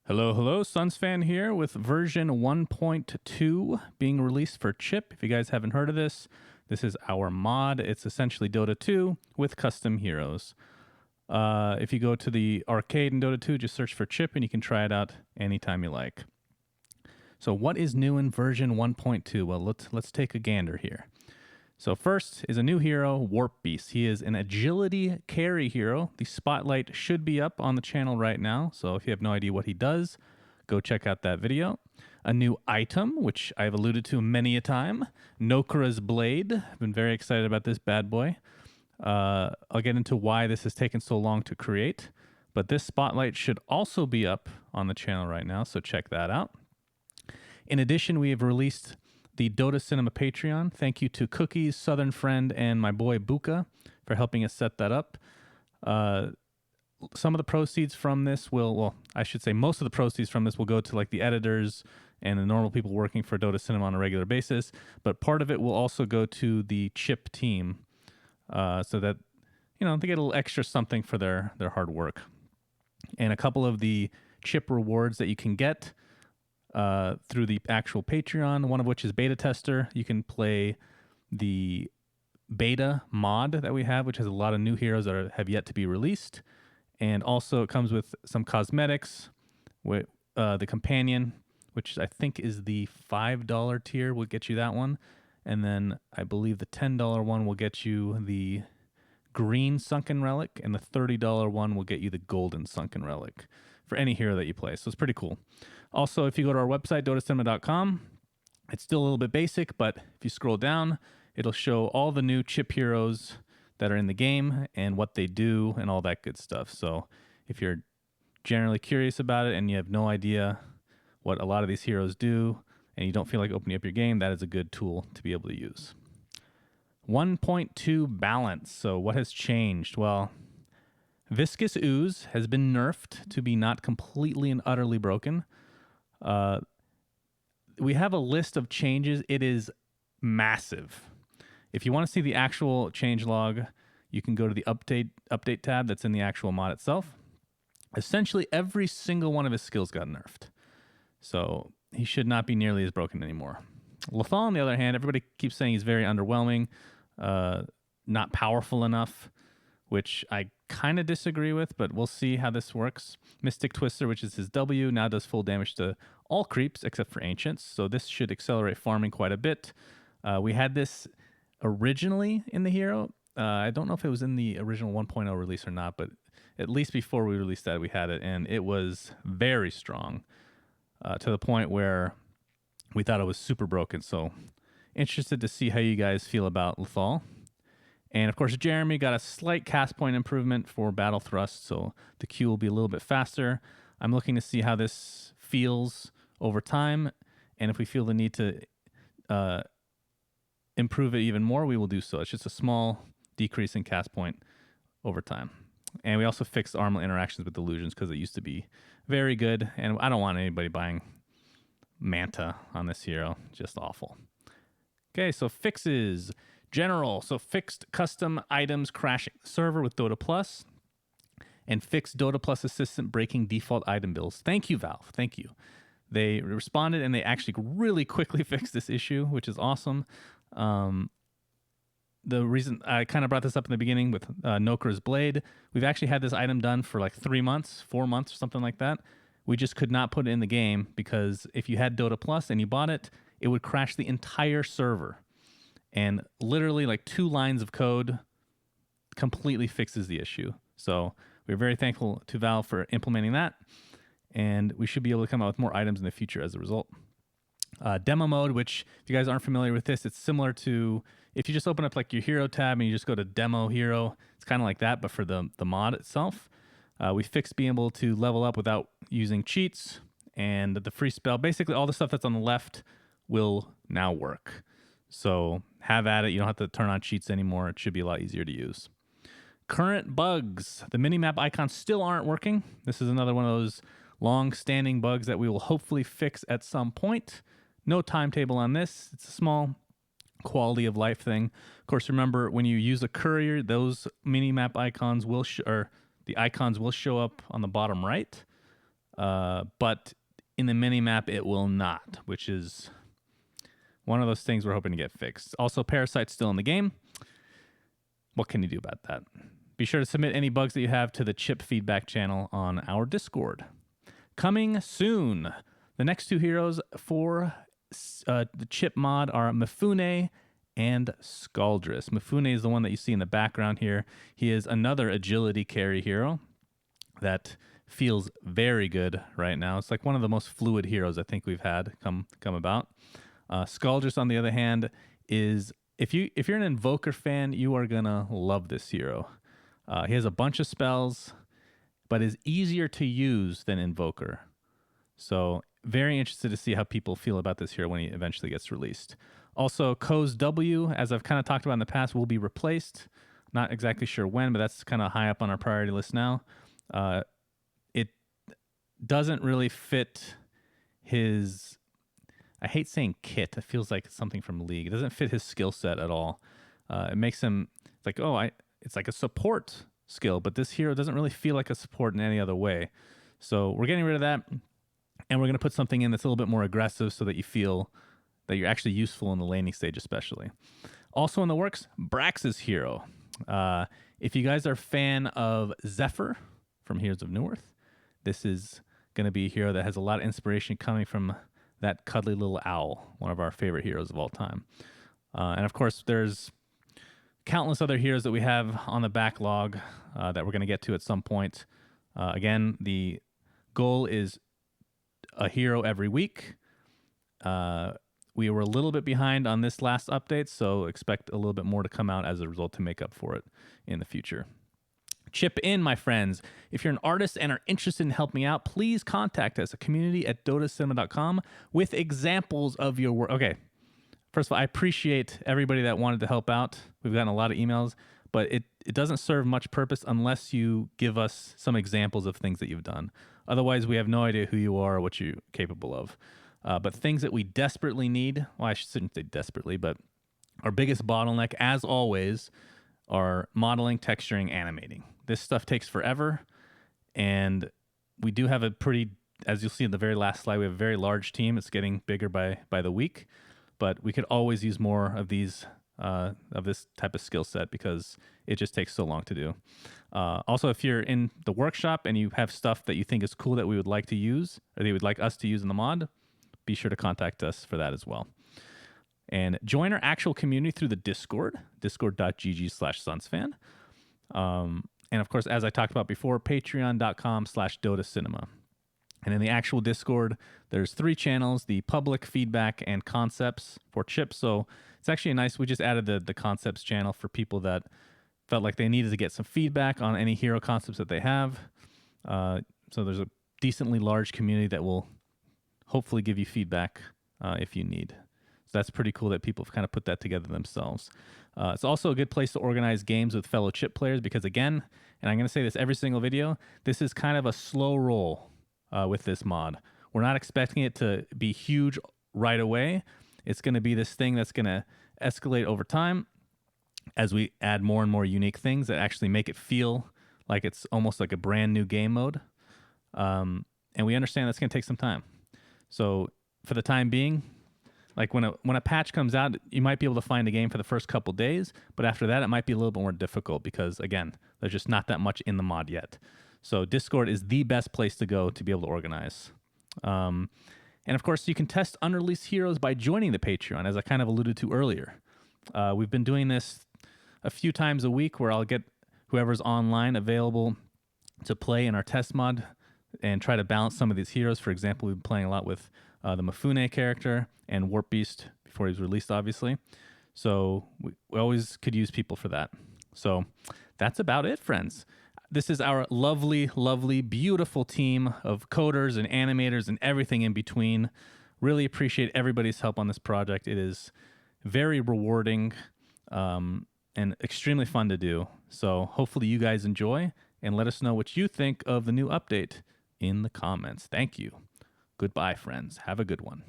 Hello, hello, SunsFan here with version 1.2 being released for Chip. If you guys haven't heard of this, this is our mod. It's essentially Dota 2 with custom heroes. If you go to the arcade in Dota 2, just search for Chip and you can try it out anytime you like. So what is new in version 1.2? Well, let's take a gander here. So first is a new hero, Warp Beast. He is an agility carry hero. The spotlight should be up on the channel right now. So if you have no idea what he does, go check out that video. A new item, which I've alluded to many a time, Nokra's Blade. I've been very excited about this bad boy. I'll get into why this has taken so long to create, but this spotlight should also be up on the channel right now, so check that out. In addition, we have released the Dotacinema Patreon. Thank you to Cookies, Southern Friend, and my boy Buka for helping us set that up. Some of the proceeds from this will, I should say most of the proceeds from this will go to like the editors and the normal people working for Dotacinema on a regular basis, but part of it will also go to the Chip team so that, you know, they get a little extra something for their hard work. And a couple of the Chip rewards that you can get through the actual Patreon, one of which is Beta Tester. You can play the beta mod that we have, which has a lot of new heroes that have yet to be released. And also it comes with some cosmetics. With the companion, which I think is the $5 tier, will get you that one. And then I believe the $10 one will get you the green Sunken Relic, and the $30 one will get you the golden Sunken Relic for any hero that you play. So it's pretty cool. Also, if you go to our website, dotacinema.com, it's still a little bit basic, but if you scroll down, it'll show all the new Chip heroes that are in the game and what they do and all that good stuff. So if you're generally curious about it and you have no idea what a lot of these heroes do and you don't feel like opening up your game, that is a good tool to be able to use. 1.2 balance. So what has changed? Well, Viscous Ooze has been nerfed to be not completely and utterly broken. We have a list of changes. It is massive. If you want to see the actual changelog, you can go to the update tab that's in the actual mod itself. Essentially, every single one of his skills got nerfed. So he should not be nearly as broken anymore. Lethal, on the other hand, everybody keeps saying he's very underwhelming, not powerful enough, which I kind of disagree with, but we'll see how this works. Mystic Twister, which is his W, now does full damage to all creeps except for Ancients, so this should accelerate farming quite a bit. We had this originally in the hero. I don't know if it was in the original 1.0 release or not, but at least before we released that, we had it, and it was very strong to the point where we thought it was super broken. So interested to see how you guys feel about Lethal. And of course, Jeremy got a slight cast point improvement for Battle Thrust, so the Q will be a little bit faster. I'm looking to see how this feels over time, and if we feel the need to improve it even more, we will do so. It's just a small decrease in cast point over time. And we also fixed armlet interactions with illusions because it used to be very good, and I don't want anybody buying Manta on this hero. Just awful. Okay, so fixes. General, so fixed custom items crashing the server with Dota Plus, and fixed Dota Plus assistant breaking default item builds. Thank you, Valve. Thank you. They responded and they actually really quickly fixed this issue, which is awesome. The reason I kind of brought this up in the beginning with Nokra's Blade, we've actually had this item done for like 3 months, 4 months, or something like that. We just could not put it in the game because if you had Dota Plus and you bought it, it would crash the entire server. And literally like 2 lines of code completely fixes the issue. So we're very thankful to Valve for implementing that. And we should be able to come out with more items in the future as a result. Demo mode, which if you guys aren't familiar with this, it's similar to if you just open up like your hero tab and you just go to demo hero. It's kind of like that, but for the mod itself. We fixed being able to level up without using cheats. And the free spell, basically all the stuff that's on the left will now work. So have at it. You don't have to turn on cheats anymore. It should be a lot easier to use. Current bugs. The minimap icons still aren't working. This is another one of those long-standing bugs that we will hopefully fix at some point. No timetable on this. It's a small quality of life thing. Of course, remember when you use a courier, those minimap icons will the icons will show up on the bottom right. but in the mini-map it will not, which is one of those things we're hoping to get fixed. Also, Parasite's still in the game. What can you do about that? Be sure to submit any bugs that you have to the chip feedback channel on our Discord. Coming soon, the next two heroes for the chip mod are Mifune and Scaldress. Mifune is the one that you see in the background here. He is another agility carry hero that feels very good right now. It's like one of the most fluid heroes I think we've had come about. Scaldress, on the other hand, is if you're an Invoker fan, you are gonna love this hero. He has a bunch of spells, but is easier to use than Invoker. So very interested to see how people feel about this hero when he eventually gets released. Also, Ko's W, as I've kind of talked about in the past, will be replaced. Not exactly sure when, but that's kind of high up on our priority list now. It doesn't really fit his... I hate saying kit. It feels like something from League. It doesn't fit his skill set at all. It makes him... It's like, it's like a support skill, but this hero doesn't really feel like a support in any other way. So we're getting rid of that, and we're going to put something in that's a little bit more aggressive so that you feel that you're actually useful in the laning stage especially. Also in the works, Brax's hero. If you guys are a fan of Zephyr from Heroes of Newerth, this is going to be a hero that has a lot of inspiration coming from that cuddly little owl, one of our favorite heroes of all time. And of course, there's countless other heroes that we have on the backlog that we're going to get to at some point. Again, the goal is a hero every week. We were a little bit behind on this last update, so expect a little bit more to come out as a result to make up for it in the future. Chip in, my friends. If you're an artist and are interested in helping out, please contact us at community@dotacinema.com with examples of your work. Okay, first of all, I appreciate everybody that wanted to help out. We've gotten a lot of emails, but it doesn't serve much purpose unless you give us some examples of things that you've done. Otherwise, we have no idea who you are or what you're capable of. But things that we desperately need, well, I shouldn't say desperately, but our biggest bottleneck, as always, are modeling, texturing, animating. This stuff takes forever, and we do have a pretty, as you'll see in the very last slide, we have a very large team. It's getting bigger by the week, but we could always use more of these, of this type of skill set because it just takes so long to do. Also, if you're in the workshop and you have stuff that you think is cool that we would like to use, or they would like us to use in the mod, be sure to contact us for that as well. And join our actual community through the Discord, discord.gg/sunsfan. And of course, as I talked about before, patreon.com/Dotacinema. And in the actual Discord, there's 3 channels, the public, feedback, and concepts for Chip. So it's actually we just added the concepts channel for people that felt like they needed to get some feedback on any hero concepts that they have. So there's a decently large community that will hopefully give you feedback if you need. So that's pretty cool that people have kind of put that together themselves. It's also a good place to organize games with fellow Chip players because, again, and I'm going to say this every single video, this is kind of a slow roll with this mod. We're not expecting it to be huge right away. It's going to be this thing that's going to escalate over time as we add more and more unique things that actually make it feel like it's almost like a brand new game mode. And we understand that's going to take some time. So for the time being, like when a patch comes out, you might be able to find a game for the first couple days, but after that, it might be a little bit more difficult because, again, there's just not that much in the mod yet. So Discord is the best place to go to be able to organize. And of course, you can test unreleased heroes by joining the Patreon, as I kind of alluded to earlier. We've been doing this a few times a week where I'll get whoever's online available to play in our test mod and try to balance some of these heroes. For example, we've been playing a lot with the Mifune character and Warp Beast before he was released, obviously. So we always could use people for that. So that's about it, friends. This is our lovely, lovely, beautiful team of coders and animators and everything in between. Really appreciate everybody's help on this project. It is very rewarding and extremely fun to do. So hopefully you guys enjoy, and let us know what you think of the new update in the comments. Thank you. Goodbye, friends. Have a good one.